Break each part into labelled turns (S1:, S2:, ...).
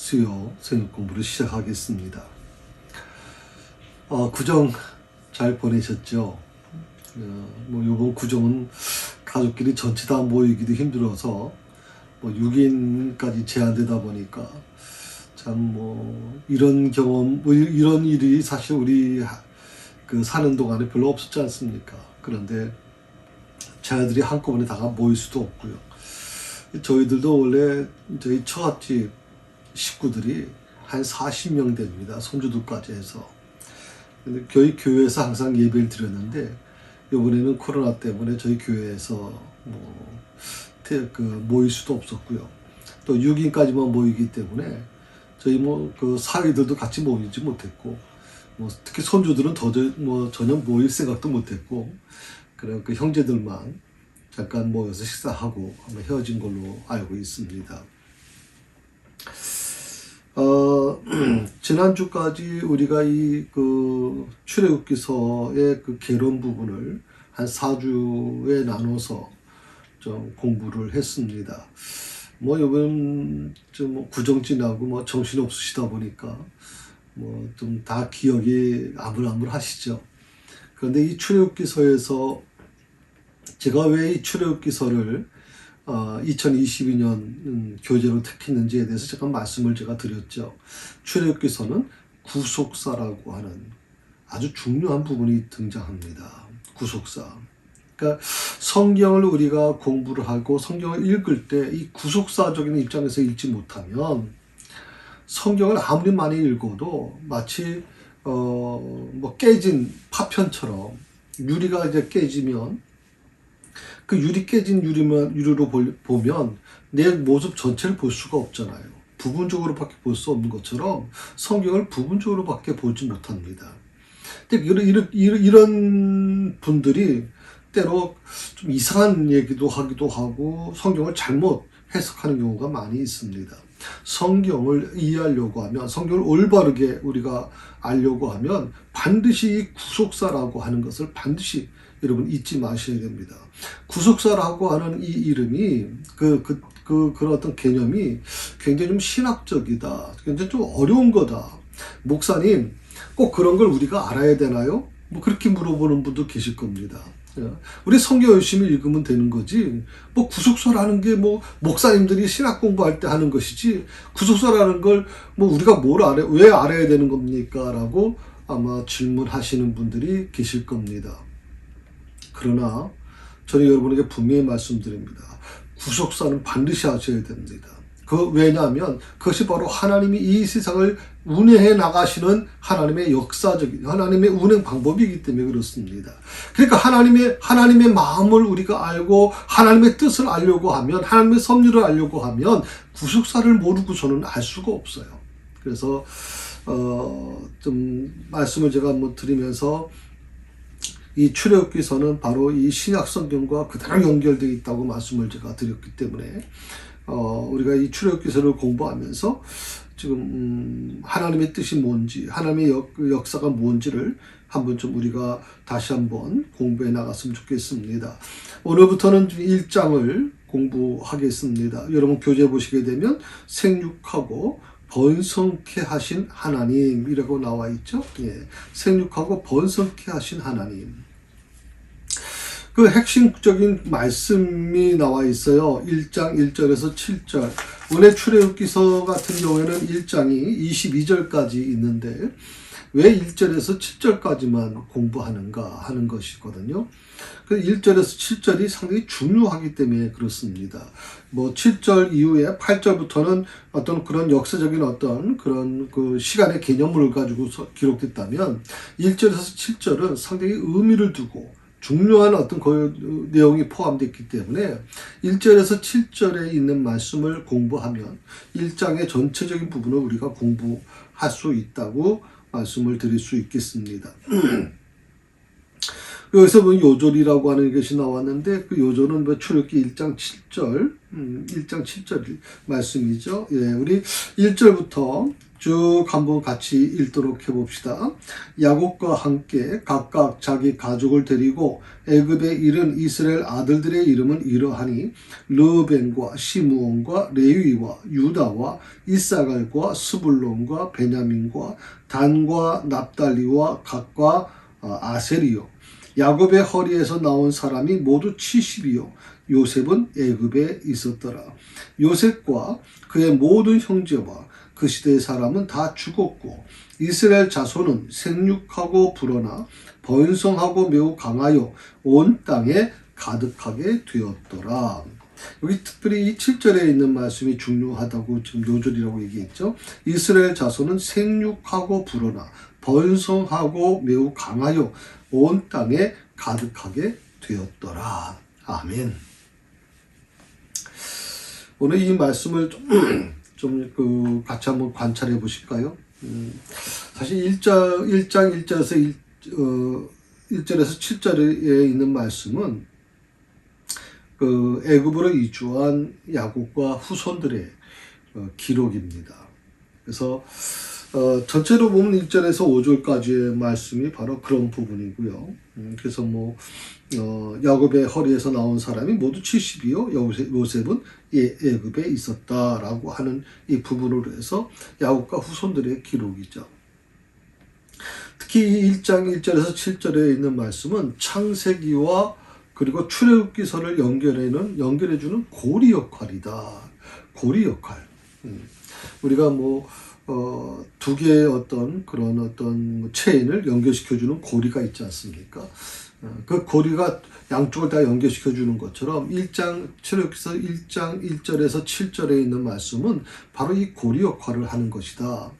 S1: 수요 성역 공부를 시작하겠습니다. 구정 잘 보내셨죠? 이번 구정은 가족끼리 전체 다 모이기도 힘들어서 6인까지 제한되다 보니까 참 이런 경험, 이런 일이 사실 우리 사는 동안에 별로 없었지 않습니까? 그런데 자녀들이 한꺼번에 다 모일 수도 없고요. 저희들도 원래 저희 처갓집 식구들이 한 40명 됩니다. 손주들까지 해서. 근데 저희 교회에서 항상 예배를 드렸는데 이번에는 코로나 때문에 저희 교회에서 모일 수도 없었고요. 또 6인까지만 모이기 때문에 저희 사위들도 같이 모이지 못했고, 특히 손주들은 전혀 모일 생각도 못했고, 그냥 그 형제들만 잠깐 모여서 식사하고 한번 헤어진 걸로 알고 있습니다. 지난주까지 우리가 이 출애굽기서의 개론 부분을 한 4주에 나눠서 좀 공부를 했습니다. 이번 좀 구정 지나고 정신 없으시다 보니까 좀 다 기억이 아물아물하시죠. 그런데 이 출애굽기서에서 제가 왜 이 출애굽기서를 2022년 교재로 택했는지에 대해서 잠깐 말씀을 제가 드렸죠. 출애굽기서는 구속사라고 하는 아주 중요한 부분이 등장합니다. 구속사. 그러니까 성경을 우리가 공부를 하고 성경을 읽을 때 이 구속사적인 입장에서 읽지 못하면 성경을 아무리 많이 읽어도 마치 깨진 파편처럼 유리가 이제 깨지면 그 유리 깨진 유리로 보면 내 모습 전체를 볼 수가 없잖아요. 부분적으로밖에 볼 수 없는 것처럼 성경을 부분적으로밖에 보지 못합니다. 근데 이런 분들이 때로 좀 이상한 얘기도 하기도 하고 성경을 잘못 해석하는 경우가 많이 있습니다. 성경을 이해하려고 하면, 성경을 올바르게 우리가 알려고 하면 반드시 이 구속사라고 하는 것을 반드시 여러분 잊지 마셔야 됩니다. 구속사라고 하는 이 이름이 그런 어떤 개념이 굉장히 좀 신학적이다. 굉장히 좀 어려운 거다. 목사님, 꼭 그런 걸 우리가 알아야 되나요? 그렇게 물어보는 분도 계실 겁니다. 우리 성경 열심히 읽으면 되는 거지. 구속사라는 게 목사님들이 신학 공부할 때 하는 것이지, 구속사라는 걸 우리가 왜 알아야 되는 겁니까? 라고 아마 질문하시는 분들이 계실 겁니다. 그러나 저는 여러분에게 분명히 말씀드립니다. 구속사는 반드시 하셔야 됩니다. 왜냐하면 그것이 바로 하나님이 이 세상을 운행해 나가시는 하나님의 하나님의 운행 방법이기 때문에 그렇습니다. 그러니까 하나님의 마음을 우리가 알고 하나님의 뜻을 알려고 하면, 하나님의 섭리를 알려고 하면 구속사를 모르고서는 알 수가 없어요. 그래서 좀 말씀을 제가 드리면서 이 출애굽기서는 바로 이 신약 성경과 그대로 연결되어 있다고 말씀을 제가 드렸기 때문에 우리가 이 출애굽기서를 공부하면서 지금 하나님의 뜻이 뭔지, 하나님의 역사가 뭔지를 한번 좀 우리가 다시 한번 공부해 나갔으면 좋겠습니다. 오늘부터는 1장을 공부하겠습니다. 여러분 교재 보시게 되면 생육하고 번성케 하신 하나님이라고 나와 있죠. 생육하고 번성케 하신 하나님. 그 핵심적인 말씀이 나와 있어요. 1장 1절에서 7절. 원래 출애굽기서 같은 경우에는 1장이 22절까지 있는데 왜 1절에서 7절까지만 공부하는가 하는 것이거든요. 그 1절에서 7절이 상당히 중요하기 때문에 그렇습니다. 7절 이후에 8절부터는 어떤 그런 역사적인 어떤 그런 시간의 개념을 가지고 기록됐다면 1절에서 7절은 상당히 의미를 두고 중요한 어떤 내용이 포함되어 있기 때문에 1절에서 7절에 있는 말씀을 공부하면 1장의 전체적인 부분을 우리가 공부할 수 있다고 말씀을 드릴 수 있겠습니다. 여기서 뭐 요절이라고 하는 것이 나왔는데 그 요절은 뭐 출애굽기 1장 7절 1장 7절 말씀이죠. 예, 우리 1절부터 쭉 한번 같이 읽도록 해봅시다. 야곱과 함께 각각 자기 가족을 데리고 애굽에 이른 이스라엘 아들들의 이름은 이러하니 르벤과 시므온과 레위와 유다와 이사갈과 스불론과 베냐민과 단과 납달리와 갓과 아셀이요. 야곱의 허리에서 나온 사람이 모두 70이요. 요셉은 애굽에 있었더라. 요셉과 그의 모든 형제와 그 시대의 사람은 다 죽었고 이스라엘 자손은 생육하고 불어나 번성하고 매우 강하여 온 땅에 가득하게 되었더라. 여기 특별히 이 7절에 있는 말씀이 중요하다고 지금 요절이라고 얘기했죠. 이스라엘 자손은 생육하고 불어나 번성하고 매우 강하여 온 땅에 가득하게 되었더라. 아멘. 오늘 이 말씀을 좀 같이 한번 관찰해 보실까요? 사실 1장 1절에서 7절에 있는 말씀은 그 애굽으로 이주한 야곱과 후손들의 기록입니다. 그래서 전체로 보면 1절에서 5절까지의 말씀이 바로 그런 부분이고요. 그래서 야곱의 허리에서 나온 사람이 모두 70이요. 요셉은 애굽에 있었다라고 하는 이 부분으로 해서 야곱과 후손들의 기록이죠. 특히 1장 1절에서 7절에 있는 말씀은 창세기와 그리고 출애굽기서를 연결해주는 고리 역할이다. 고리 역할. 우리가 두 개의 그런 체인을 연결시켜주는 고리가 있지 않습니까? 그 고리가 양쪽을 다 연결시켜주는 것처럼 출애굽기서 1장 1절에서 7절에 있는 말씀은 바로 이 고리 역할을 하는 것이죠.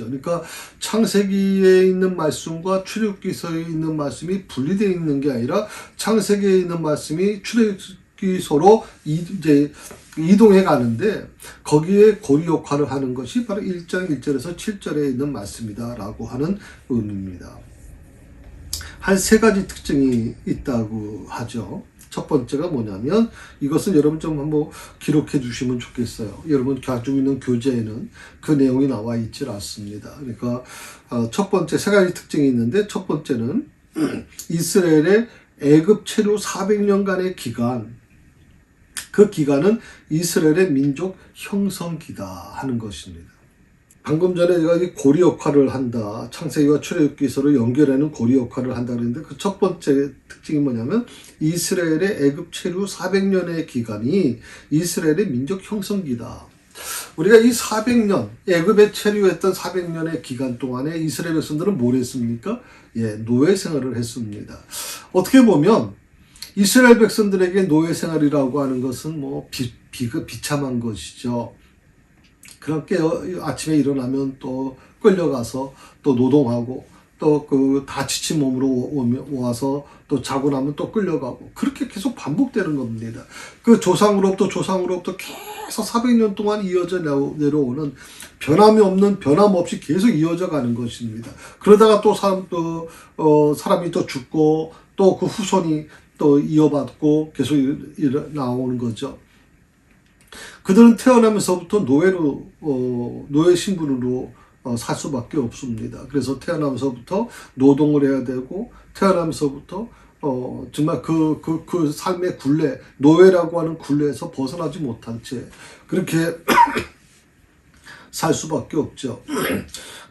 S1: 그러니까 창세기에 있는 말씀과 출애굽기서에 있는 말씀이 분리되어 있는 게 아니라 창세기에 있는 말씀이 출애굽기서로 이제 이동해 가는데 거기에 고리 역할을 하는 것이 바로 1장 1절에서 7절에 있는 말씀이다라고 하는 의미입니다. 한 세 가지 특징이 있다고 하죠. 첫 번째가 뭐냐면 이것은 여러분 좀 한번 기록해 주시면 좋겠어요. 여러분 가지고 있는 교재에는 그 내용이 나와 있질 않습니다. 그러니까 첫 번째 세 가지 특징이 있는데 첫 번째는 이스라엘의 애굽 체류 400년간의 기간, 그 기간은 이스라엘의 민족 형성기다 하는 것입니다. 방금 전에 제가 이 고리 역할을 한다, 창세기와 출애굽기서를 연결하는 고리 역할을 한다 그랬는데 그 첫 번째 특징이 뭐냐면 이스라엘의 애굽 체류 400년의 기간이 이스라엘의 민족 형성기다. 우리가 이 400년, 애굽에 체류했던 400년의 기간 동안에 이스라엘 백성들은 뭘 했습니까? 노예 생활을 했습니다. 어떻게 보면 이스라엘 백성들에게 노예 생활이라고 하는 것은 비참한 것이죠. 그렇게 아침에 일어나면 또 끌려가서 또 노동하고 또 다 지친 몸으로 와서 또 자고 나면 또 끌려가고 그렇게 계속 반복되는 겁니다. 그 조상으로부터 계속 400년 동안 이어져 내려오는 변함없이 계속 이어져 가는 것입니다. 그러다가 또 사람이 또 죽고 또 그 후손이 또 이어받고 계속 나오는 거죠. 그들은 태어나면서부터 노예 신분으로 살 수밖에 없습니다. 그래서 태어나면서부터 노동을 해야 되고, 태어나면서부터 정말 그 삶의 굴레, 노예라고 하는 굴레에서 벗어나지 못한 채 그렇게 살 수밖에 없죠.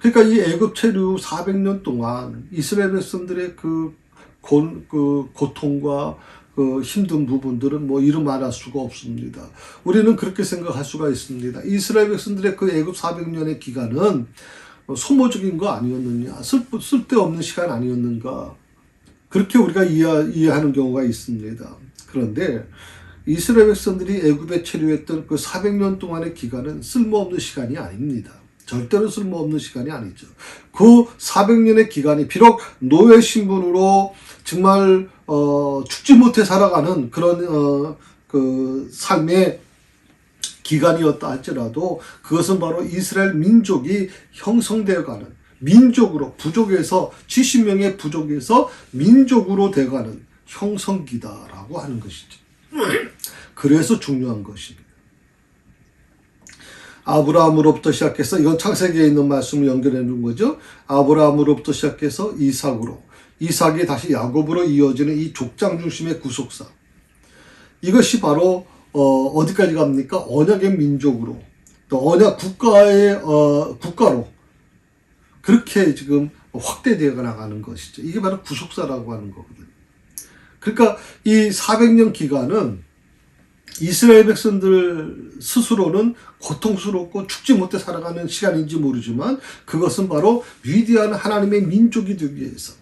S1: 그러니까 이 애굽 체류 400년 동안 이스라엘 백성들의 그 고통과 그 힘든 부분들은 이루 말할 수가 없습니다. 우리는 그렇게 생각할 수가 있습니다. 이스라엘 백성들의 그 애굽 400년의 기간은 소모적인 거 아니었느냐, 쓸데없는 시간 아니었는가, 그렇게 우리가 이해하는 경우가 있습니다. 그런데 이스라엘 백성들이 애굽에 체류했던 그 400년 동안의 기간은 쓸모없는 시간이 아닙니다. 절대로 쓸모없는 시간이 아니죠. 그 400년의 기간이 비록 노예 신분으로 정말 죽지 못해 살아가는 그런 그 삶의 기간이었다 할지라도 그것은 바로 이스라엘 민족이 형성되어가는, 민족으로, 부족에서 70명의 부족에서 민족으로 돼가는 형성기다라고 하는 것이죠. 그래서 중요한 것입니다. 아브라함으로부터 시작해서, 이건 창세기에 있는 말씀을 연결해 놓은 거죠. 아브라함으로부터 시작해서 이삭으로, 이삭이 다시 야곱으로 이어지는 이 족장 중심의 구속사. 이것이 바로 어디까지 갑니까? 언약의 민족으로, 또 언약 국가로 그렇게 지금 확대되어 나가는 것이죠. 이게 바로 구속사라고 하는 거거든요. 그러니까 이 400년 기간은 이스라엘 백성들 스스로는 고통스럽고 죽지 못해 살아가는 시간인지 모르지만, 그것은 바로 위대한 하나님의 민족이 되기 위해서,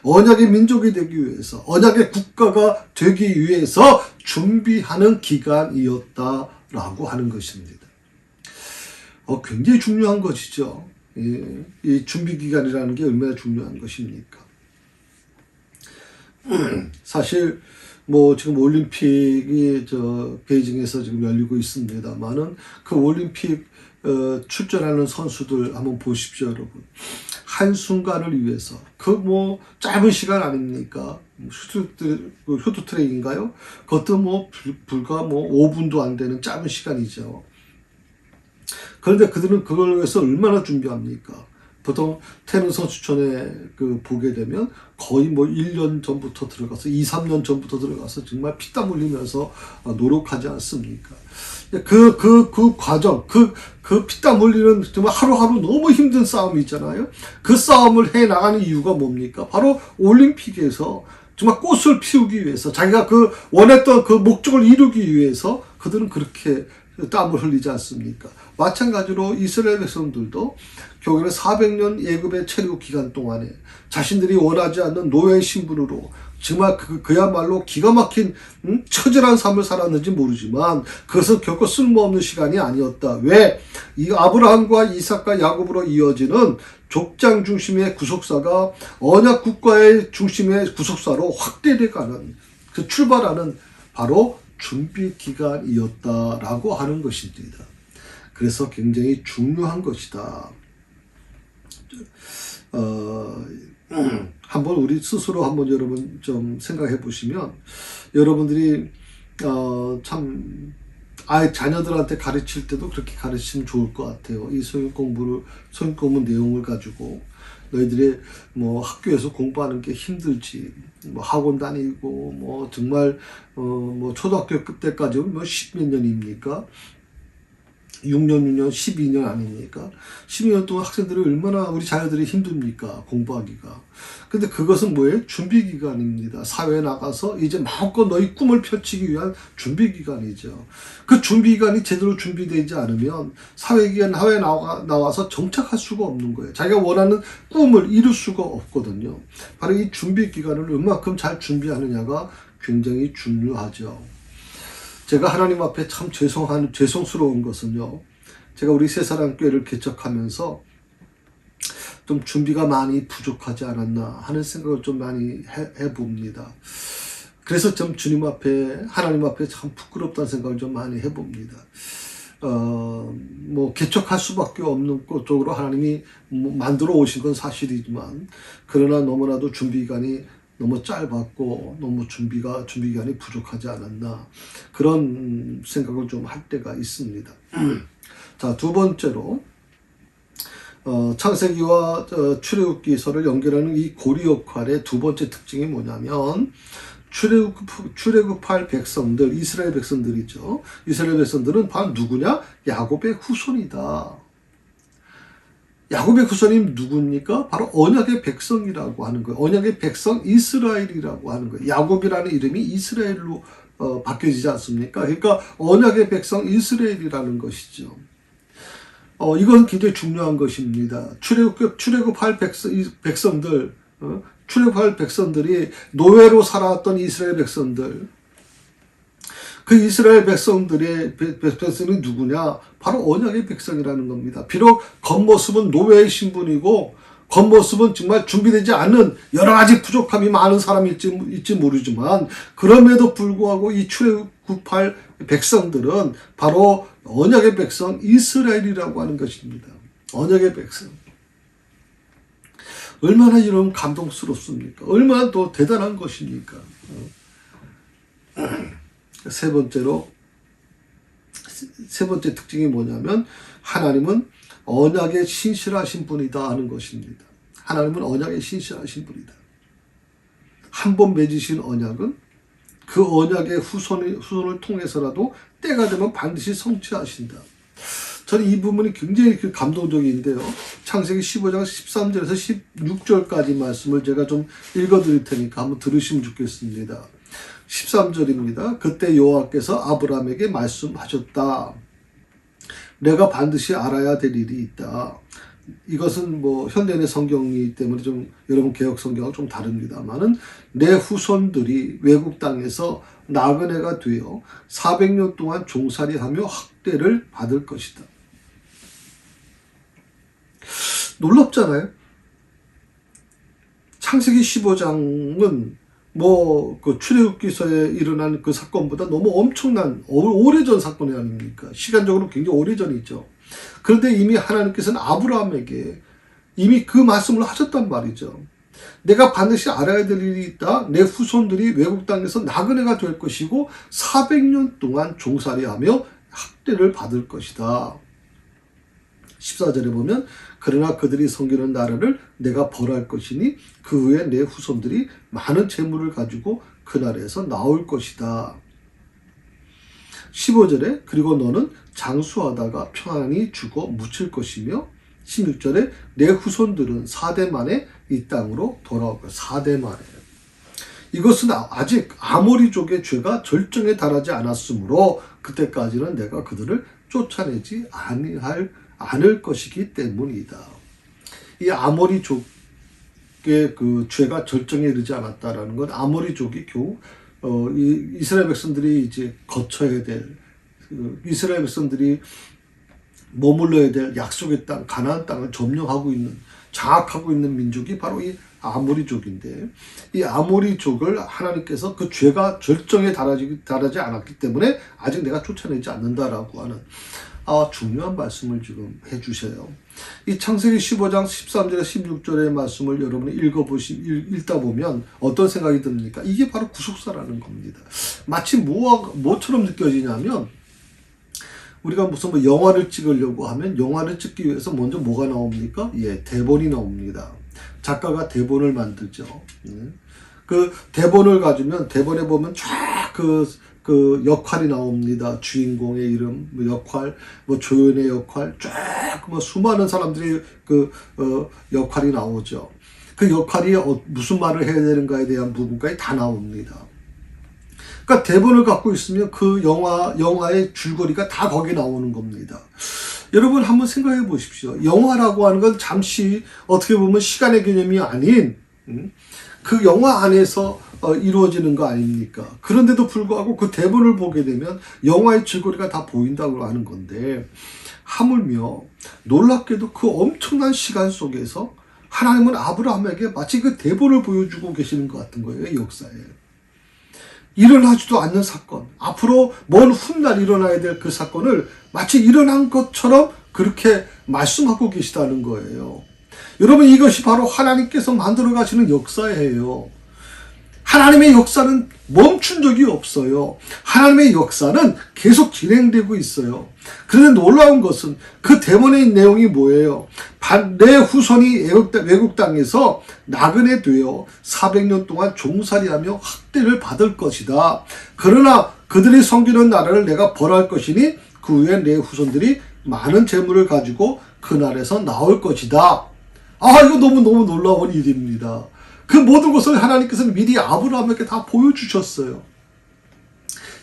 S1: 언약의 민족이 되기 위해서, 언약의 국가가 되기 위해서 준비하는 기간이었다라고 하는 것입니다. 굉장히 중요한 것이죠. 이 준비 기간이라는 게 얼마나 중요한 것입니까? 사실 지금 올림픽이 베이징에서 지금 열리고 있습니다만은, 그 올림픽 출전하는 선수들 한번 보십시오, 여러분. 한순간을 위해서, 짧은 시간 아닙니까? 쇼트트랙인가요? 그것도 불과 5분도 안 되는 짧은 시간이죠. 그런데 그들은 그걸 위해서 얼마나 준비합니까? 보통 태릉 선수촌에 보게 되면 거의 1년 전부터 들어가서 2, 3년 전부터 들어가서 정말 피땀 흘리면서 노력하지 않습니까? 그 과정, 그 피땀 흘리는 정말 하루하루 너무 힘든 싸움이 있잖아요. 그 싸움을 해 나가는 이유가 뭡니까? 바로 올림픽에서 정말 꽃을 피우기 위해서, 자기가 원했던 그 목적을 이루기 위해서 그들은 그렇게 땀을 흘리지 않습니까? 마찬가지로 이스라엘 백성들도 결국에는 400년 예굽의 체류 기간 동안에 자신들이 원하지 않는 노예 신분으로 정말 그야말로 기가 막힌 처절한 삶을 살았는지 모르지만, 그것은 결코 쓸모없는 시간이 아니었다. 왜? 이 아브라함과 이삭과 야곱으로 이어지는 족장 중심의 구속사가 언약 국가의 중심의 구속사로 확대돼가는, 출발하는 바로 준비 기간이었다라고 하는 것입니다. 그래서 굉장히 중요한 것이다. 한번 우리 스스로 한번 여러분 좀 생각해 보시면, 여러분들이 참 자녀들한테 가르칠 때도 그렇게 가르치면 좋을 것 같아요. 이 성경 공부 내용을 가지고 너희들이 학교에서 공부하는 게 힘들지, 학원 다니고 정말 초등학교 때까지는 십몇 년입니까? 6년, 12년 아닙니까? 12년 동안 학생들이 얼마나, 우리 자녀들이 힘듭니까? 공부하기가. 근데 그것은 뭐예요? 준비기간입니다. 사회에 나가서 이제 마음껏 너희 꿈을 펼치기 위한 준비기간이죠. 그 준비기간이 제대로 준비되지 않으면 사회에 나와서 정착할 수가 없는 거예요. 자기가 원하는 꿈을 이룰 수가 없거든요. 바로 이 준비기간을 얼마큼 잘 준비하느냐가 굉장히 중요하죠. 제가 하나님 앞에 참 죄송스러운 것은요, 제가 우리 새사랑교회를 개척하면서 좀 준비가 많이 부족하지 않았나 하는 생각을 좀 많이 해봅니다. 그래서 좀 하나님 앞에 참 부끄럽다는 생각을 좀 많이 해봅니다. 개척할 수밖에 없는 쪽으로 하나님이 만들어 오신 건 사실이지만, 그러나 너무나도 준비기간이 너무 짧았고 너무 준비기간이 부족하지 않았나, 그런 생각을 좀 할 때가 있습니다. 자, 두 번째로 창세기와 출애굽기서를 연결하는 이 고리 역할의 두 번째 특징이 뭐냐면, 출애굽할 백성들, 이스라엘 백성들이죠. 이스라엘 백성들은 바로 누구냐? 야곱의 후손이다. 야곱의 후손이 누굽니까? 바로 언약의 백성이라고 하는 거예요. 언약의 백성 이스라엘이라고 하는 거예요. 야곱이라는 이름이 이스라엘로 바뀌어지지 않습니까? 그러니까 언약의 백성 이스라엘이라는 것이죠. 이건 굉장히 중요한 것입니다. 출애굽할 백성들이 노예로 살아왔던 이스라엘 백성들, 그 이스라엘 백성들이 누구냐? 바로 언약의 백성이라는 겁니다. 비록 겉모습은 노예의 신분이고, 겉모습은 정말 준비되지 않은 여러 가지 부족함이 많은 사람이 있지 모르지만, 그럼에도 불구하고 이 출애굽할 백성들은 바로 언약의 백성 이스라엘이라고 하는 것입니다. 언약의 백성. 얼마나 이런 감동스럽습니까? 얼마나 더 대단한 것입니까? 세 번째 특징이 뭐냐면 하나님은 언약에 신실하신 분이다 하는 것입니다. 하나님은 언약에 신실하신 분이다. 한 번 맺으신 언약은 그 언약의 후손을 통해서라도 때가 되면 반드시 성취하신다. 저는 이 부분이 굉장히 감동적인데요. 창세기 15장 13절에서 16절까지 말씀을 제가 좀 읽어드릴 테니까 한번 들으시면 좋겠습니다. 13절입니다. 그때 여호와께서 아브라함에게 말씀하셨다. 내가 반드시 알아야 될 일이 있다. 이것은 뭐 현대의 성경이기 때문에 좀 여러분 개혁 성경하고 좀 다릅니다만은 내 후손들이 외국 땅에서 나그네가 되어 400년 동안 종살이하며 학대를 받을 것이다. 놀랍잖아요. 창세기 15장은 그 출애굽기서에 일어난 그 사건보다 너무 엄청난 오래전 사건이 아닙니까? 시간적으로 굉장히 오래전이죠. 그런데 이미 하나님께서는 아브라함에게 이미 그 말씀을 하셨단 말이죠. 내가 반드시 알아야 될 일이 있다. 내 후손들이 외국 땅에서 나그네가 될 것이고 400년 동안 종살이하며 학대를 받을 것이다. 14절에 보면 그러나 그들이 섬기는 나라를 내가 벌할 것이니 그 후에 내 후손들이 많은 재물을 가지고 그 나라에서 나올 것이다. 15절에 그리고 너는 장수하다가 평안히 죽어 묻힐 것이며 16절에 내 후손들은 4대 만에 이 땅으로 돌아올 것이다. 4대 만에. 이것은 아직 아모리족의 죄가 절정에 달하지 않았으므로 그때까지는 내가 그들을 쫓아내지 않을 것이기 때문이다. 이 아모리족의 그 죄가 절정에 이르지 않았다라는 건 아모리족이 겨우 이스라엘 백성들이 이제 거쳐야 될 이스라엘 백성들이 머물러야 될 약속의 땅 가나안 땅을 점령하고 있는 장악하고 있는 민족이 바로 이 아모리족인데 이 아모리족을 하나님께서 그 죄가 절정에 달하지 않았기 때문에 아직 내가 쫓아내지 않는다라고 하는 중요한 말씀을 지금 해주세요. 이 창세기 15장 13절에 16절의 말씀을 여러분이 읽다 보면 어떤 생각이 듭니까? 이게 바로 구속사라는 겁니다. 마치 뭐처럼 느껴지냐면 우리가 무슨 영화를 찍으려고 하면 영화를 찍기 위해서 먼저 뭐가 나옵니까? 대본이 나옵니다. 작가가 대본을 만들죠. 그 대본을 가지면 대본에 보면 쫙 그 역할이 나옵니다. 주인공의 이름, 역할, 조연의 역할, 쫙 수많은 사람들의 역할이 나오죠. 그 역할이 무슨 말을 해야 되는가에 대한 부분까지 다 나옵니다. 그러니까 대본을 갖고 있으면 그 영화의 줄거리가 다 거기 나오는 겁니다. 여러분 한번 생각해 보십시오. 영화라고 하는 건 잠시 어떻게 보면 시간의 개념이 아닌 그 영화 안에서 이루어지는 거 아닙니까? 그런데도 불구하고 그 대본을 보게 되면 영화의 줄거리가 다 보인다고 하는 건데 하물며 놀랍게도 그 엄청난 시간 속에서 하나님은 아브라함에게 마치 그 대본을 보여주고 계시는 것 같은 거예요. 역사에. 일어나지도 않는 사건, 앞으로 먼 훗날 일어나야 될 그 사건을 마치 일어난 것처럼 그렇게 말씀하고 계시다는 거예요. 여러분 이것이 바로 하나님께서 만들어 가시는 역사예요. 하나님의 역사는 멈춘 적이 없어요. 하나님의 역사는 계속 진행되고 있어요. 그런데 놀라운 것은 그 대본의 내용이 뭐예요? 내 후손이 외국 땅에서 나그네 되어 400년 동안 종살이하며 학대를 받을 것이다. 그러나 그들이 섬기는 나라를 내가 벌할 것이니 그 후에 내 후손들이 많은 재물을 가지고 그 나라에서 나올 것이다. 이거 너무너무 놀라운 일입니다. 그 모든 것을 하나님께서는 미리 아브라함에게 다 보여주셨어요.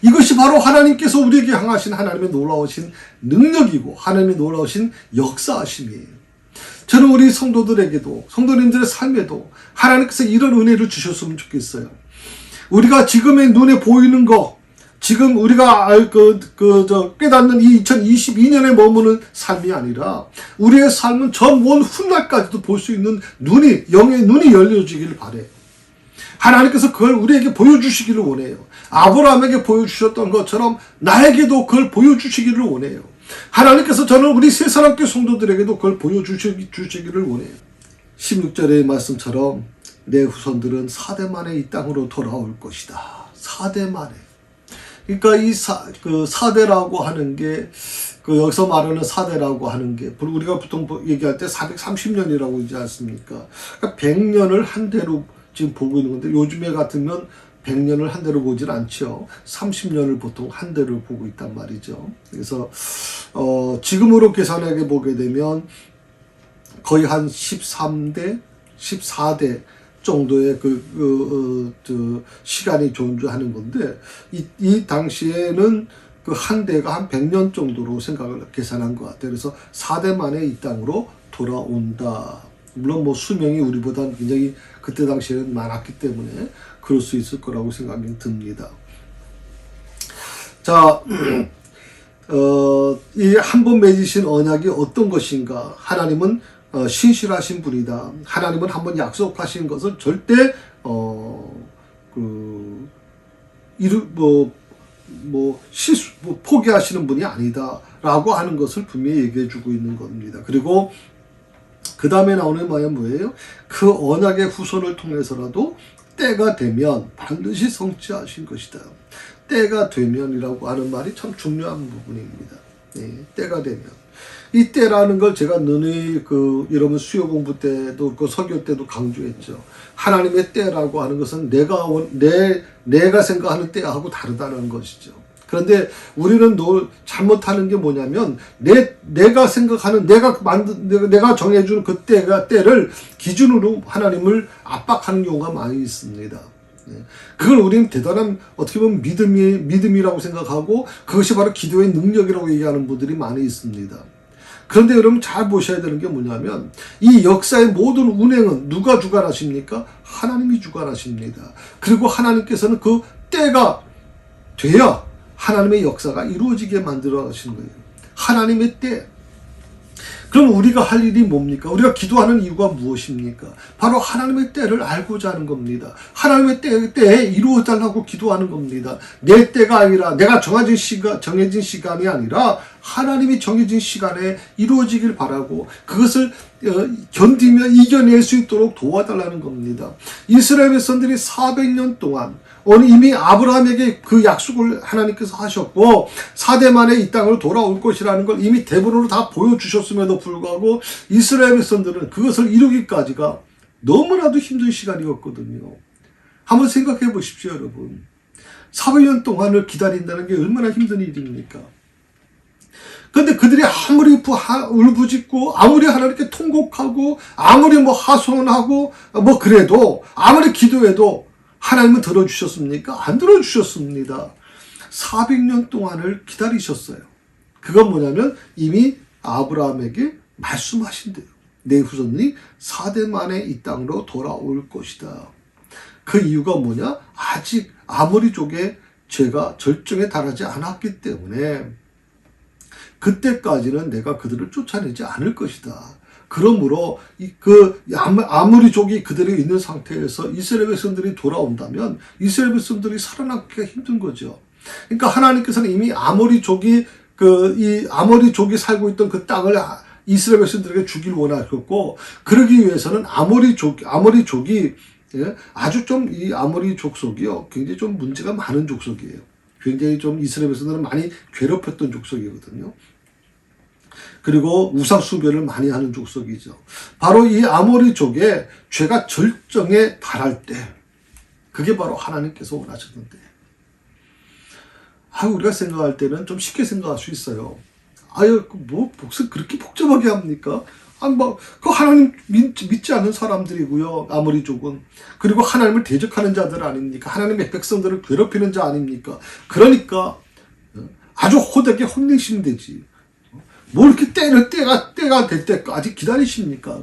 S1: 이것이 바로 하나님께서 우리에게 향하신 하나님의 놀라우신 능력이고 하나님의 놀라우신 역사하심이에요. 저는 우리 성도들에게도 성도님들의 삶에도 하나님께서 이런 은혜를 주셨으면 좋겠어요. 우리가 지금의 눈에 보이는 거 지금 우리가 깨닫는 이 2022년에 머무는 삶이 아니라 우리의 삶은 저 먼 훗날까지도 볼 수 있는 영의 눈이 열려지기를 바래요. 하나님께서 그걸 우리에게 보여주시기를 원해요. 아브라함에게 보여주셨던 것처럼 나에게도 그걸 보여주시기를 원해요. 하나님께서 저는 우리 새사랑교회 성도들에게도 그걸 보여주시기를 원해요. 16절의 말씀처럼 내 후손들은 4대 만에 이 땅으로 돌아올 것이다. 4대 만에. 그러니까 이 4대라고 하는 게, 여기서 말하는 4대라고 하는 게, 우리가 보통 얘기할 때 430년이라고 하지 않습니까? 그러니까 100년을 한 대로 지금 보고 있는 건데, 요즘에 같으면 100년을 한 대로 보질 않죠. 30년을 보통 한 대로 보고 있단 말이죠. 그래서, 지금으로 계산하게 보게 되면, 거의 한 13대, 14대 정도의 시간이 존재하는 건데, 이 당시에는 그 한 대가 한 100년 정도로 생각을 계산한 것 같아요. 그래서 4대 만에 이 땅으로 돌아온다. 물론 뭐 수명이 우리보다는 굉장히 그때 당시에는 많았기 때문에 그럴 수 있을 거라고 생각이 듭니다. 자, 이 한 번 맺으신 언약이 어떤 것인가? 하나님은 신실하신 분이다. 하나님은 한번 약속하신 것을 절대 포기하시는 분이 아니다라고 하는 것을 분명히 얘기해주고 있는 겁니다. 그리고 그 다음에 나오는 말은 뭐예요? 그 언약의 후손을 통해서라도 때가 되면 반드시 성취하신 것이다. 때가 되면이라고 하는 말이 참 중요한 부분입니다. 네, 때가 되면. 이 때라는 걸 제가 능히 여러분 수요 공부 때도 설교 때도 강조했죠. 하나님의 때라고 하는 것은 내가 생각하는 때하고 다르다는 것이죠. 그런데 우리는 잘못하는 게 뭐냐면 내가 생각하는 내가 정해준 그 때를 기준으로 하나님을 압박하는 경우가 많이 있습니다. 그걸 우리는 대단한 어떻게 보면 믿음이라고 생각하고 그것이 바로 기도의 능력이라고 얘기하는 분들이 많이 있습니다. 그런데 여러분 잘 보셔야 되는 게 뭐냐면 이 역사의 모든 운행은 누가 주관하십니까? 하나님이 주관하십니다. 그리고 하나님께서는 그 때가 돼야 하나님의 역사가 이루어지게 만들어 가시는 거예요. 하나님의 때. 그럼 우리가 할 일이 뭡니까? 우리가 기도하는 이유가 무엇입니까? 바로 하나님의 때를 알고자 하는 겁니다. 하나님의 때에 이루어달라고 기도하는 겁니다. 내 때가 아니라 내가 정해진 시간이 아니라 하나님이 정해진 시간에 이루어지길 바라고 그것을 견디며 이겨낼 수 있도록 도와달라는 겁니다. 이스라엘 백성들이 400년 동안 이미 아브라함에게 그 약속을 하나님께서 하셨고 4대 만에 이 땅으로 돌아올 것이라는 걸 이미 대본으로 다 보여주셨음에도 불구하고 이스라엘 백성들은 그것을 이루기까지가 너무나도 힘든 시간이었거든요. 한번 생각해 보십시오, 여러분. 400년 동안을 기다린다는 게 얼마나 힘든 일입니까? 그런데 그들이 아무리 울부짖고 아무리 하나님께 통곡하고 아무리 하소연하고 그래도 아무리 기도해도 하나님은 들어주셨습니까? 안 들어주셨습니다. 400년 동안을 기다리셨어요. 그건 뭐냐면 이미 아브라함에게 말씀하신대요. 내 후손이 4대 만에 이 땅으로 돌아올 것이다. 그 이유가 뭐냐? 아직 아모리족의 죄가 절정에 달하지 않았기 때문에 그때까지는 내가 그들을 쫓아내지 않을 것이다. 그러므로 아모리족이 그들이 있는 상태에서 이스라엘 백성들이 돌아온다면 이스라엘 백성들이 살아남기가 힘든 거죠. 그러니까 하나님께서는 이미 아모리족이 살고 있던 그 땅을 이스라엘 백성들에게 주길 원하셨고 그러기 위해서는 아모리족이 아주 좀 이 아모리 족속이요 굉장히 좀 문제가 많은 족속이에요. 굉장히 좀 이스라엘 백성들은 많이 괴롭혔던 족속이거든요. 그리고 우상숭배를 많이 하는 족속이죠. 바로 이 아모리족의 죄가 절정에 달할 때 그게 바로 하나님께서 원하셨는데 우리가 생각할 때는 좀 쉽게 생각할 수 있어요. 무슨 그렇게 복잡하게 합니까? 그 하나님 믿지 않는 사람들이고요. 아모리족은. 그리고 하나님을 대적하는 자들 아닙니까? 하나님의 백성들을 괴롭히는 자 아닙니까? 그러니까 아주 호되게 혼내시면 되지. 뭐 이렇게 때가 될 때까지 기다리십니까?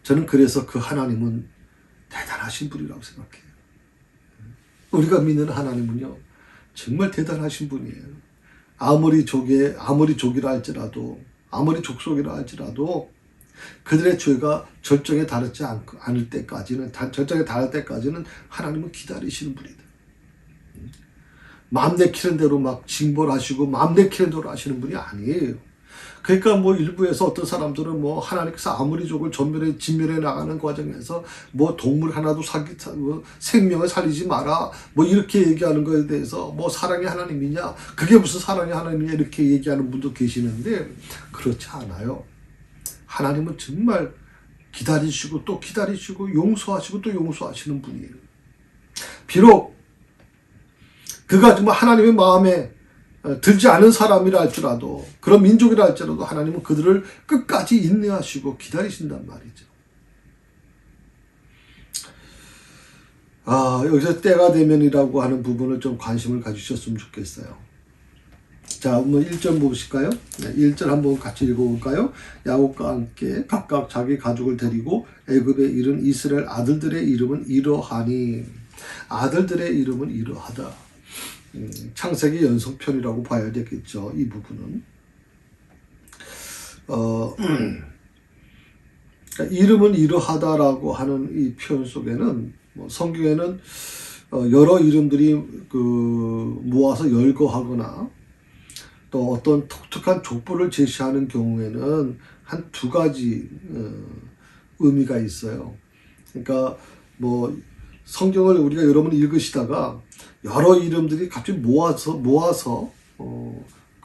S1: 저는 그래서 그 하나님은 대단하신 분이라고 생각해요. 우리가 믿는 하나님은요, 정말 대단하신 분이에요. 아무리 족이라 할지라도, 아무리 족속이라 할지라도, 그들의 죄가 절정에 달하지 않을 때까지는, 절정에 달할 때까지는 하나님은 기다리시는 분이다. 마음 내키는 대로 막 징벌하시고, 마음 내키는 대로 하시는 분이 아니에요. 그러니까 뭐 일부에서 어떤 사람들은 뭐 하나님께서 아무리족을 진멸해 나가는 과정에서 뭐 동물 하나도 뭐 생명을 살리지 마라 뭐 이렇게 얘기하는 거에 대해서 뭐 사랑의 하나님이냐 그게 무슨 사랑의 하나님이냐 이렇게 얘기하는 분도 계시는데 그렇지 않아요. 하나님은 정말 기다리시고 또 기다리시고 용서하시고 또 용서하시는 분이에요. 비록 그가 정말 하나님의 마음에 들지 않은 사람이라 할지라도 그런 민족이라 할지라도 하나님은 그들을 끝까지 인내하시고 기다리신단 말이죠. 여기서 때가 되면이라고 하는 부분을 좀 관심을 가지셨으면 좋겠어요. 자, 한번 1절 보실까요? 1절 한번 같이 읽어볼까요? 야곱과 함께 각각 자기 가족을 데리고 애굽에 이른 이스라엘 아들들의 이름은 이러하니 아들들의 이름은 이러하다. 창세기 연속편이라고 봐야 되겠죠. 이 부분은 이름은 이러하다라고 하는 이 표현 속에는 성경에는 여러 이름들이 모아서 열거하거나 또 어떤 독특한 족보를 제시하는 경우에는 한 두 가지 의미가 있어요. 그러니까 뭐 성경을 우리가 여러분 읽으시다가 여러 이름들이 갑자기 모아서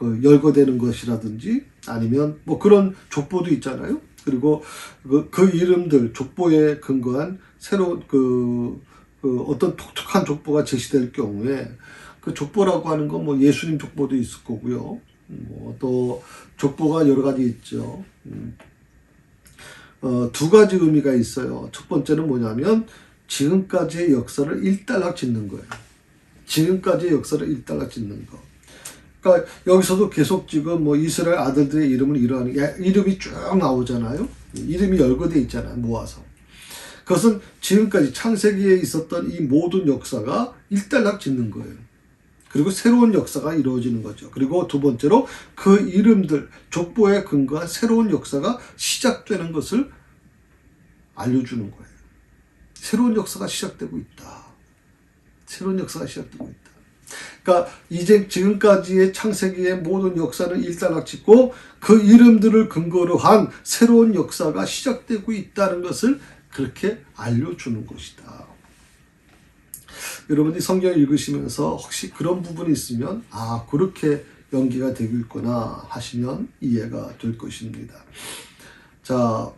S1: 열거되는 것이라든지 아니면 뭐 그런 족보도 있잖아요. 그리고 그 이름들 족보에 근거한 새로운 어떤 독특한 족보가 제시될 경우에 그 족보라고 하는 건 뭐 예수님 족보도 있을 거고요. 뭐 또 족보가 여러 가지 있죠. 두 가지 의미가 있어요. 첫 번째는 뭐냐면 지금까지의 역사를 일단락 짓는 거예요. 지금까지의 역사를 일단락 짓는 거. 그러니까 여기서도 계속 지금 뭐 이스라엘 아들들의 이름을 이러하는 이름이 쭉 나오잖아요. 이름이 열거돼 있잖아요. 모아서. 그것은 지금까지 창세기에 있었던 이 모든 역사가 일단락 짓는 거예요. 그리고 새로운 역사가 이루어지는 거죠. 그리고 두 번째로 그 이름들, 족보에 근거한 새로운 역사가 시작되는 것을 알려주는 거예요. 새로운 역사가 시작되고 있다. 새로운 역사가 시작되고 있다. 그러니까 이제 지금까지의 창세기의 모든 역사는 일단락 짓고 그 이름들을 근거로 한 새로운 역사가 시작되고 있다는 것을 그렇게 알려주는 것이다. 여러분이 성경을 읽으시면서 혹시 그런 부분이 있으면 그렇게 연기가 되고 있구나 하시면 이해가 될 것입니다. 자,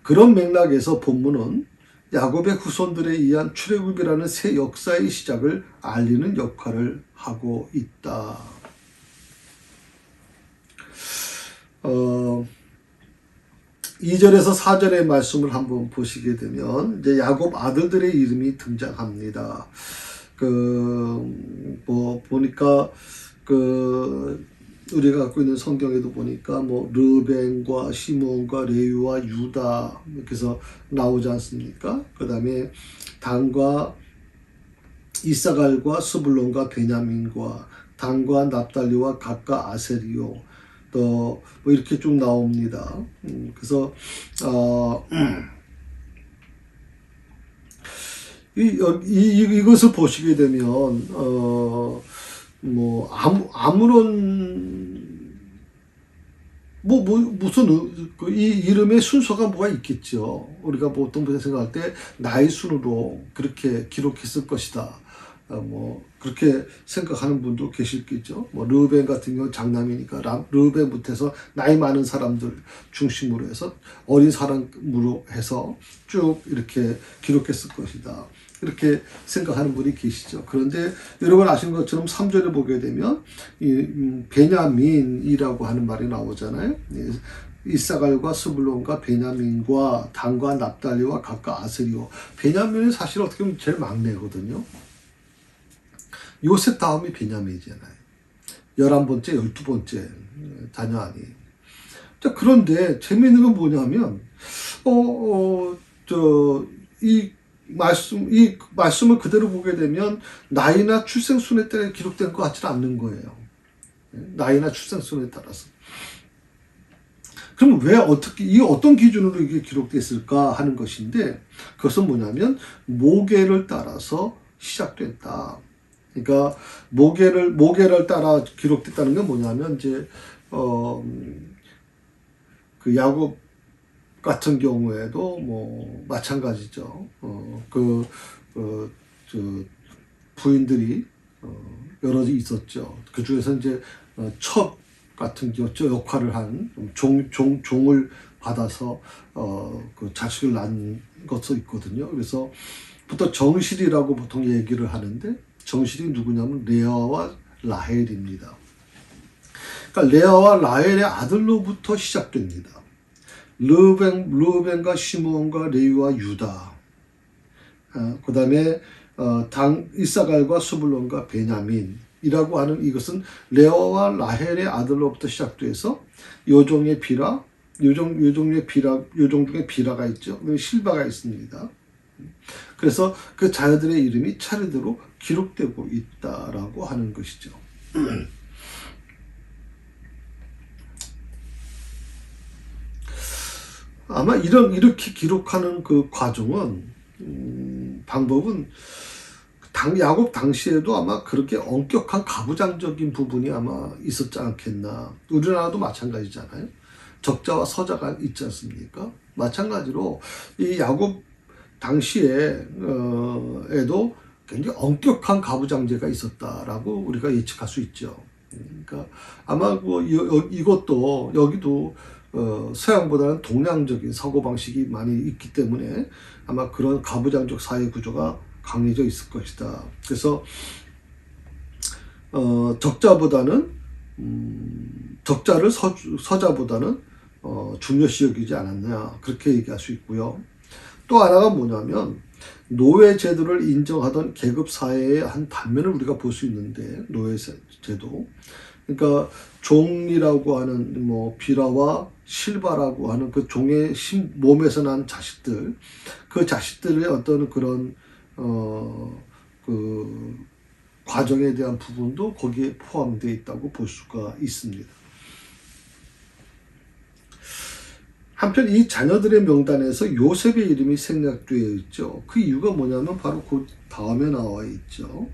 S1: 그런 맥락에서 본문은 야곱의 후손들에 의한 출애굽이라는 새 역사의 시작을 알리는 역할을 하고 있다. 2절에서 4절의 말씀을 한번 보시게 되면 이제 야곱 아들들의 이름이 등장합니다. 보니까 우리가 갖고 있는 성경에도 보니까 뭐 르벤과 시몬과 레위와 유다 이렇게 해서 나오지 않습니까? 그다음에 단과 이사갈과 스불론과 베냐민과 단과 납달리와 gad과 아세리요 또 뭐 이렇게 쭉 나옵니다. 그래서 이것을 보시게 되면 뭐 아무런 무슨 이 이름의 순서가 뭐가 있겠죠. 우리가 보통 생각할 때 나이 순으로 그렇게 기록했을 것이다. 뭐 그렇게 생각하는 분도 계실겠죠. 뭐 르벤 같은 경우는 장남이니까 르벤부터 해서 나이 많은 사람들 중심으로 해서 어린 사람으로 해서 쭉 이렇게 기록했을 것이다. 이렇게 생각하는 분이 계시죠. 그런데 여러분 아시는 것처럼 3절을 보게 되면 베냐민이라고 하는 말이 나오잖아요. 이사갈과 스불론과 베냐민과 단과 납달리와 gad과 아세리오. 베냐민은 사실 어떻게 보면 제일 막내거든요. 요셉 다음이 베냐민이잖아요. 11번째, 12번째 자녀 아니에요. 자, 그런데 재미있는 건 뭐냐면 이 말씀을 그대로 보게 되면 나이나 출생순에 따라 기록된 것 같지는 않는 거예요. 나이나 출생순에 따라서. 그럼 왜 어떤 기준으로 이게 기록됐을까 하는 것인데, 그것은 뭐냐면 모계를 따라서 시작됐다. 그러니까 모계를 따라 기록됐다는 게 뭐냐면 이제 그 야곱 같은 경우에도 뭐 마찬가지죠. 저 부인들이 여러 있었죠. 그 중에서 이제 첩 같은 역할을 한 종을 받아서 그 자식을 낳은 것도 있거든요. 그래서 부터 정실이라고 보통 얘기를 하는데 정실이 누구냐면 레아와 라헬입니다. 그러니까 레아와 라헬의 아들로부터 시작됩니다. 르우벤과 시므온과 레위와 유다. 그 다음에 이사갈과 스불론과 베냐민이라고 하는 이것은 레아와 라헬의 아들로부터 시작돼서 요종의 비라, 요종 중에 비라가 있죠. 실바가 있습니다. 그래서 그 자녀들의 이름이 차례대로 기록되고 있다라고 하는 것이죠. 아마 이렇게 기록하는 그 과정은 방법은 야곱 당시에도 아마 그렇게 엄격한 가부장적인 부분이 아마 있었지 않겠나. 우리나라도 마찬가지잖아요. 적자와 서자가 있지 않습니까? 마찬가지로 이 야곱 당시에 에도 굉장히 엄격한 가부장제가 있었다라고 우리가 예측할 수 있죠. 그러니까 아마 이것도 여기도 서양보다는 동양적인 사고 방식이 많이 있기 때문에 아마 그런 가부장적 사회 구조가 강해져 있을 것이다. 그래서 적자를 서자보다는 중요시 여기지 않았냐 그렇게 얘기할 수 있고요. 또 하나가 뭐냐면 노예 제도를 인정하던 계급 사회의 한 단면을 우리가 볼 수 있는데 노예 제도 그러니까 종이라고 하는 뭐 비라와 실바라고 하는 그 종의 몸에서 난 자식들 그 자식들의 어떤 그런 그 과정에 대한 부분도 거기에 포함되어 있다고 볼 수가 있습니다. 한편 이 자녀들의 명단에서 요셉의 이름이 생략되어 있죠. 그 이유가 뭐냐면 바로 그 다음에 나와 있죠.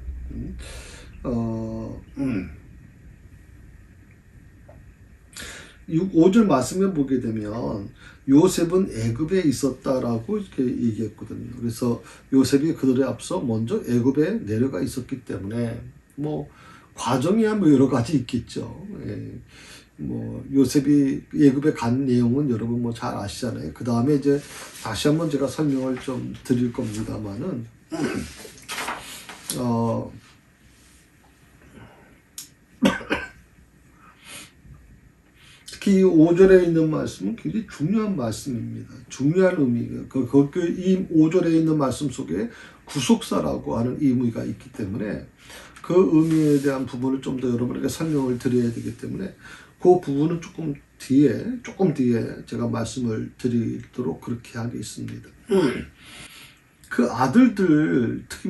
S1: 5절 말씀에 보게 되면 요셉은 애굽에 있었다라고 이렇게 얘기했거든요. 그래서 요셉이 그들에 앞서 먼저 애굽에 내려가 있었기 때문에 뭐 과정이야 뭐 여러 가지 있겠죠. 예. 뭐 요셉이 애굽에 간 내용은 여러분 뭐 잘 아시잖아요. 그 다음에 이제 다시 한번 제가 설명을 좀 드릴 겁니다만은 특히 5절에 있는 말씀은 굉장히 중요한 말씀입니다. 중요한 의미가 이 5절에 있는 말씀 속에 구속사라고 하는 의미가 있기 때문에 그 의미에 대한 부분을 좀 더 여러분에게 설명을 드려야 되기 때문에 그 부분은 조금 뒤에 제가 말씀을 드리도록 그렇게 하겠습니다. 그 아들들 특히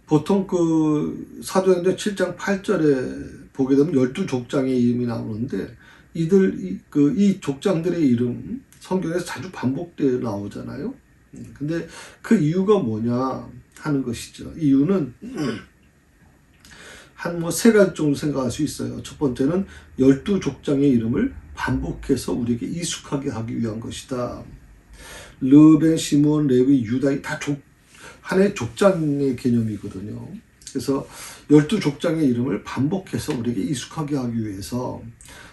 S1: 보통 그 사도행전 7장 8절에 보게 되면 12족장의 이름이 나오는데 이 족장들의 이름 성경에서 자주 반복되어 나오잖아요. 근데 그 이유가 뭐냐 하는 것이죠. 이유는 한 세 가지 정도 생각할 수 있어요. 첫 번째는 12족장의 이름을 반복해서 우리에게 익숙하게 하기 위한 것이다. 르벤, 시므온, 레위, 유다 다 하나의 족장의 개념이거든요. 그래서 12족장의 이름을 반복해서 우리에게 익숙하게 하기 위해서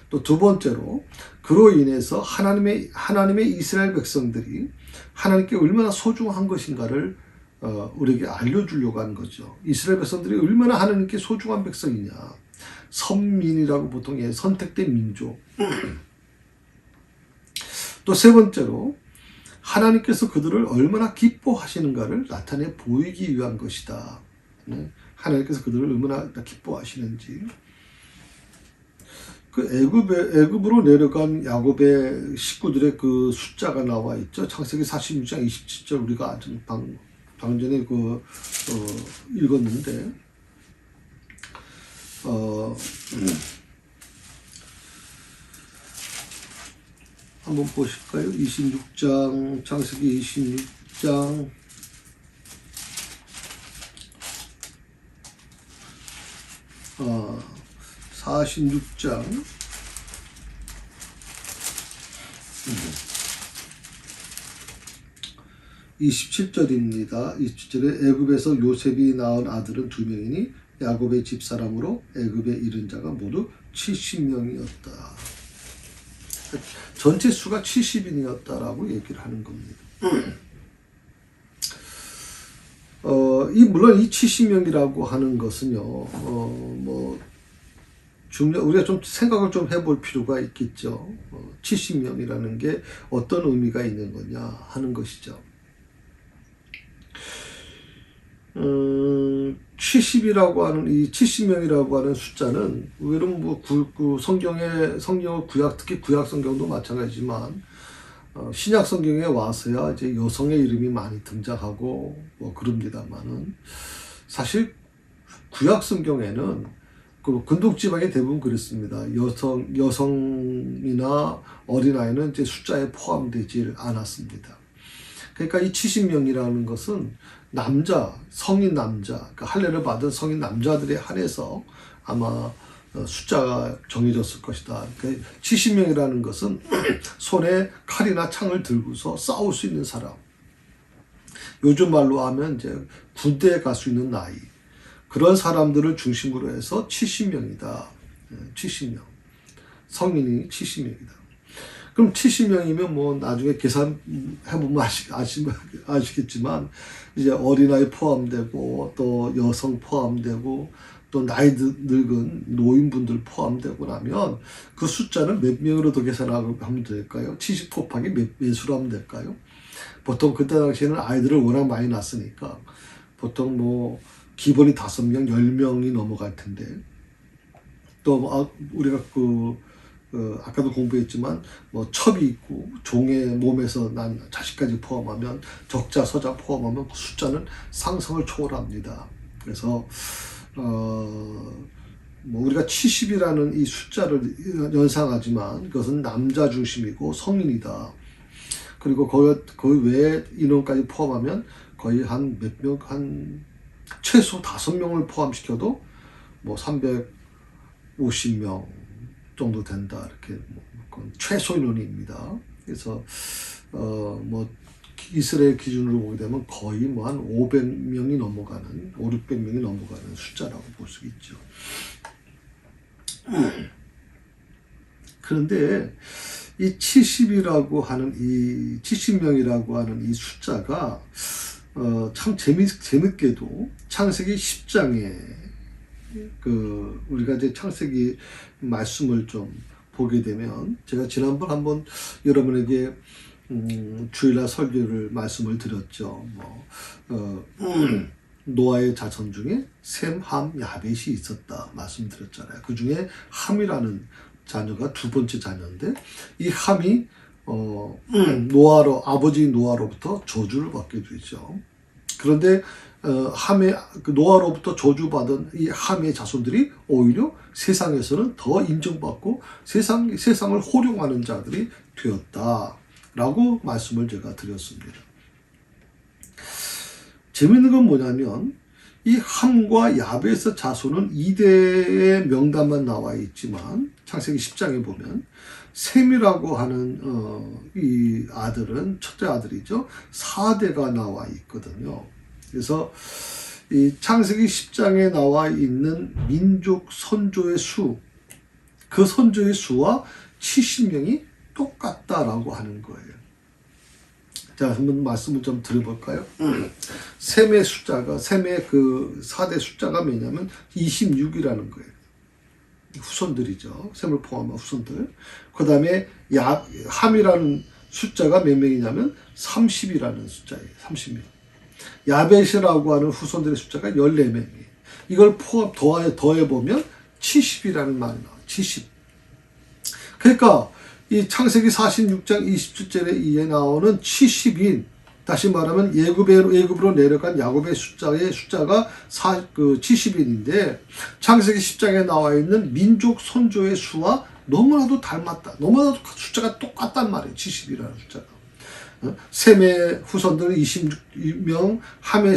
S1: 또 두 번째로 그로 인해서 하나님의 이스라엘 백성들이 하나님께 얼마나 소중한 것인가를 우리에게 알려주려고 하는 거죠. 이스라엘 백성들이 얼마나 하나님께 소중한 백성이냐. 선민이라고 보통 선택된 민족. 또 세 번째로 하나님께서 그들을 얼마나 기뻐하시는가를 나타내 보이기 위한 것이다. 하나님께서 그들을 얼마나 기뻐하시는지. 그 애굽으로 내려간 야곱의 식구들의 그 숫자가 나와 있죠. 창세기 46장 27절 우리가 방전에 읽었는데 한번 보실까요? 26장, 창세기 26장. 46장 27절입니다. 27절에 애굽에서 요셉이 낳은 아들은 2명이니 야곱의 집사람으로 애굽에 이른 자가 모두 70명이었다. 전체 수가 70인이었다라고 얘기를 하는 겁니다. 물론 이 70명이라고 하는 것은요, 우리가 좀 생각을 좀 해볼 필요가 있겠죠. 70명이라는 게 어떤 의미가 있는 거냐 하는 것이죠. 70이라고 하는 이 70명이라고 하는 숫자는 의외로 성경을 특히 구약 성경도 마찬가지지만 신약 성경에 와서야 이제 여성의 이름이 많이 등장하고 그럽니다만은 사실 구약 성경에는 근동 지방이 대부분 그렇습니다. 여성이나 어린아이는 이제 숫자에 포함되지 않았습니다. 그러니까 이 70명이라는 것은 성인 남자, 그러니까 할례를 받은 성인 남자들에 한해서 아마 숫자가 정해졌을 것이다. 그러니까 70명이라는 것은 손에 칼이나 창을 들고서 싸울 수 있는 사람. 요즘 말로 하면 이제 군대에 갈 수 있는 나이. 그런 사람들을 중심으로 해서 70명이다. 70명. 성인이 70명이다. 그럼 70명이면 나중에 계산해보면 아시겠지만, 이제 어린아이 포함되고, 또 여성 포함되고, 또 나이 늙은 노인분들 포함되고 나면 그 숫자는 몇 명으로 더 계산하면 될까요? 70 곱하기 몇으로 하면 될까요? 보통 그때 당시에는 아이들을 워낙 많이 낳았으니까 보통 기본이 5명, 10명이 넘어갈 텐데, 또 우리가 아까도 공부했지만 첩이 있고 종의 몸에서 난 자식까지 포함하면 적자 서자 포함하면 그 숫자는 상상을 초월합니다. 그래서 우리가 70이라는 이 숫자를 연상하지만 그것은 남자 중심이고 성인이다. 그리고 그 외에 인원까지 포함하면 거의 한 최소 5명을 포함시켜도 350명 정도 된다. 이렇게 최소 인원입니다. 그래서 이스라엘 기준으로 보게 되면 거의 한 500명이 넘어가는 600명이 넘어가는 숫자라고 볼 수 있죠. 그런데 이 70명이라고 하는 이 숫자가 참 재밌게도 창세기 10장에 우리가 이제 창세기 말씀을 좀 보게 되면, 제가 지난번 한번 여러분에게 주일날 설교를 말씀을 드렸죠. 노아의 자손 중에 셈, 함, 야벳이 있었다 말씀드렸잖아요. 그 중에 함이라는 자녀가 두 번째 자녀인데, 이 함이 아버지 노아로부터 저주를 받게 되죠. 그런데 노아로부터 저주받은 이 함의 자손들이 오히려 세상에서는 더 인정받고 세상을 호령하는 자들이 되었다라고 말씀을 제가 드렸습니다. 재밌는 건 뭐냐면 이 함과 야벳의 자손은 2대의 명단만 나와 있지만 창세기 10장에 보면 셈이라고 하는 이 아들은 첫째 아들이죠. 4대가 나와 있거든요. 그래서 이 창세기 10장에 나와 있는 민족 선조의 그 선조의 수와 70명이 똑같다라고 하는 거예요. 자, 한번 말씀을 좀 드려볼까요? 셈의 그 4대 숫자가 뭐냐면 26이라는 거예요. 후손들이죠. 셈을 포함한 후손들. 그 다음에 함이라는 숫자가 몇 명이냐면 30이라는 숫자예요. 30명. 야벳이라고 하는 후손들의 숫자가 14명이에요. 이걸 더해보면 70이라는 말이 나와요. 70. 그러니까 이 창세기 46장 27절에 이에 나오는 70인, 다시 말하면 애굽으로 내려간 야곱의 숫자가 70인인데 창세기 10장에 나와 있는 민족 선조의 수와 너무나도 닮았다. 너무나도 숫자가 똑같단 말이에요. 70이라는 숫자가. 셈의 후손들 26명, 함의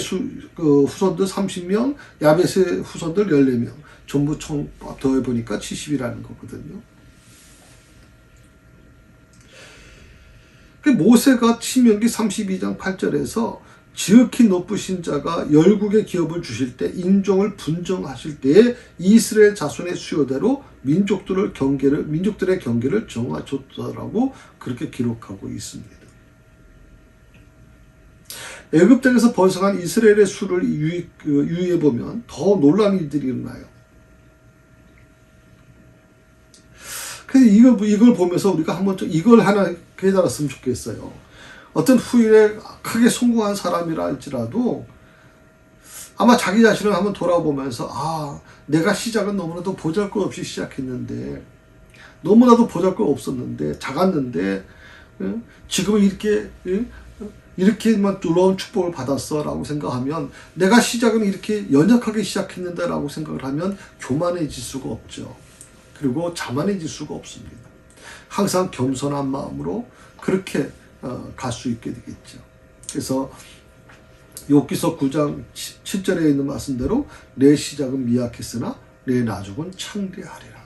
S1: 후손들 30명, 야벳의 후손들 14명. 전부 총 더해보니까 70이라는 거거든요. 모세가 신명기 32장 8절에서 지극히 높으신 자가 열국의 기업을 주실 때 인종을 분정하실 때에 이스라엘 자손의 수요대로 민족들의 경계를 정하셨다라고 그렇게 기록하고 있습니다. 애굽 땅에서 번성한 이스라엘의 수를 유의해 보면 더 놀라운 일들이 일어나요. 그래서 이걸 보면서 우리가 한번 좀 이걸 하나 깨달았으면 좋겠어요. 어떤 후일에 크게 성공한 사람이라 할지라도 아마 자기 자신을 한번 돌아보면서 내가 시작은 너무나도 보잘것없이 시작했는데, 너무나도 보잘것없었는데, 작았는데 지금은 이렇게만 놀라운 축복을 받았어 라고 생각하면, 내가 시작은 이렇게 연약하게 시작했는데 라고 생각을 하면 교만해질 수가 없죠. 그리고 자만해질 수가 없습니다. 항상 겸손한 마음으로 그렇게 갈 수 있게 되겠죠. 그래서 욥기서 9장 7절에 있는 말씀대로 내 시작은 미약했으나 내 나중은 창대하리라.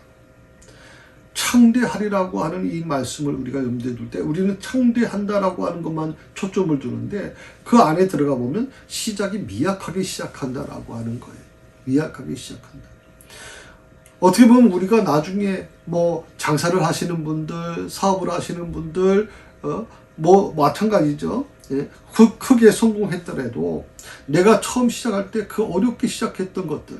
S1: 창대하리라고 하는 이 말씀을 우리가 염두에 둘 때 우리는 창대한다라고 하는 것만 초점을 두는데, 그 안에 들어가 보면 시작이 미약하게 시작한다라고 하는 거예요. 미약하게 시작한다. 어떻게 보면 우리가 나중에 장사를 하시는 분들, 사업을 하시는 분들, 마찬가지죠. 예, 크게 성공했더라도 내가 처음 시작할 때 그 어렵게 시작했던 것들,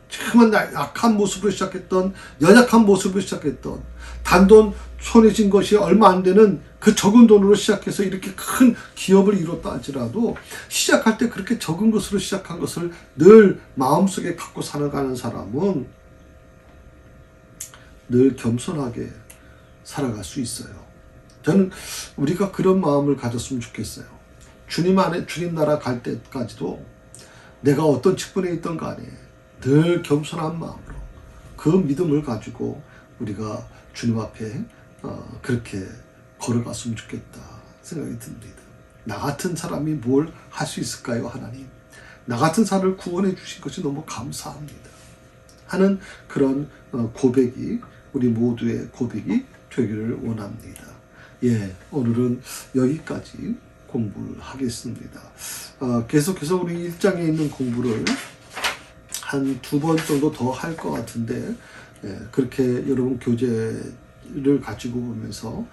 S1: 정말 약한 모습으로 시작했던, 연약한 모습으로 시작했던, 단돈 손에 쥔 것이 얼마 안 되는 그 적은 돈으로 시작해서 이렇게 큰 기업을 이뤘다 할지라도 시작할 때 그렇게 적은 것으로 시작한 것을 늘 마음속에 갖고 살아가는 사람은 늘 겸손하게 살아갈 수 있어요. 저는 우리가 그런 마음을 가졌으면 좋겠어요. 주님 나라 갈 때까지도 내가 어떤 직분에 있던 간에 늘 겸손한 마음으로 그 믿음을 가지고 우리가 주님 앞에 그렇게 걸어갔으면 좋겠다 생각이 듭니다. 나 같은 사람이 뭘 할 수 있을까요, 하나님? 나 같은 사람을 구원해 주신 것이 너무 감사합니다 하는 그런 고백이, 우리 모두의 고백이 되기를 원합니다. 예, 오늘은 여기까지 공부를 하겠습니다. 계속해서 우리 1장에 있는 공부를 한 2번 정도 더 할 것 같은데, 그렇게 여러분 교재를 가지고 보면서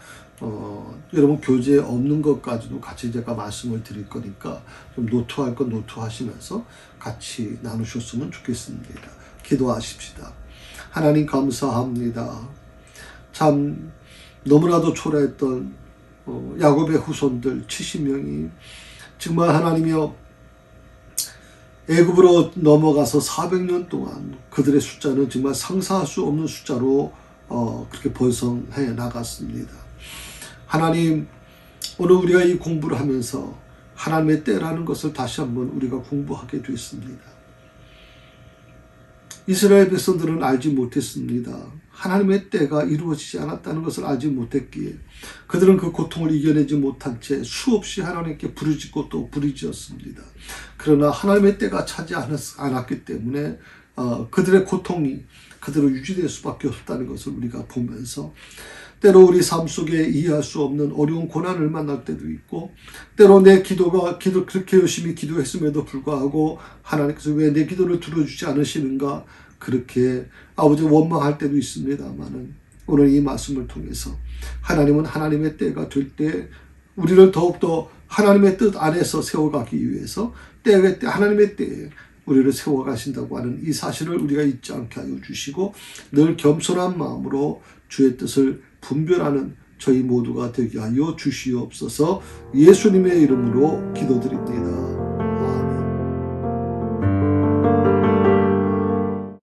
S1: 여러분 교재에 없는 것까지도 같이 제가 말씀을 드릴 거니까 좀 노트할 건 노트하시면서 같이 나누셨으면 좋겠습니다. 기도하십시다. 하나님 감사합니다. 참 너무나도 초라했던 야곱의 후손들 70명이 정말 하나님이여 애굽으로 넘어가서 400년 동안 그들의 숫자는 정말 상상할 수 없는 숫자로 그렇게 번성해 나갔습니다. 하나님, 오늘 우리가 이 공부를 하면서 하나님의 때라는 것을 다시 한번 우리가 공부하게 됐습니다. 이스라엘 백성들은 알지 못했습니다. 하나님의 때가 이루어지지 않았다는 것을 알지 못했기에 그들은 그 고통을 이겨내지 못한 채 수없이 하나님께 부르짖고 또 부르짖었습니다. 그러나 하나님의 때가 차지 않았기 때문에 그들의 고통이 그대로 유지될 수밖에 없다는 것을 우리가 보면서, 때로 우리 삶 속에 이해할 수 없는 어려운 고난을 만날 때도 있고, 때로 내 기도가 그렇게 열심히 기도했음에도 불구하고 하나님께서 왜 내 기도를 들어주지 않으시는가 그렇게 아버지 원망할 때도 있습니다만은, 오늘 이 말씀을 통해서 하나님은 하나님의 때가 될 때 우리를 더욱더 하나님의 뜻 안에서 세워가기 위해서 하나님의 때에 우리를 세워가신다고 하는 이 사실을 우리가 잊지 않게 하여 주시고, 늘 겸손한 마음으로 주의 뜻을 분별하는 저희 모두가 되게 하여 주시옵소서. 예수님의 이름으로 기도드립니다.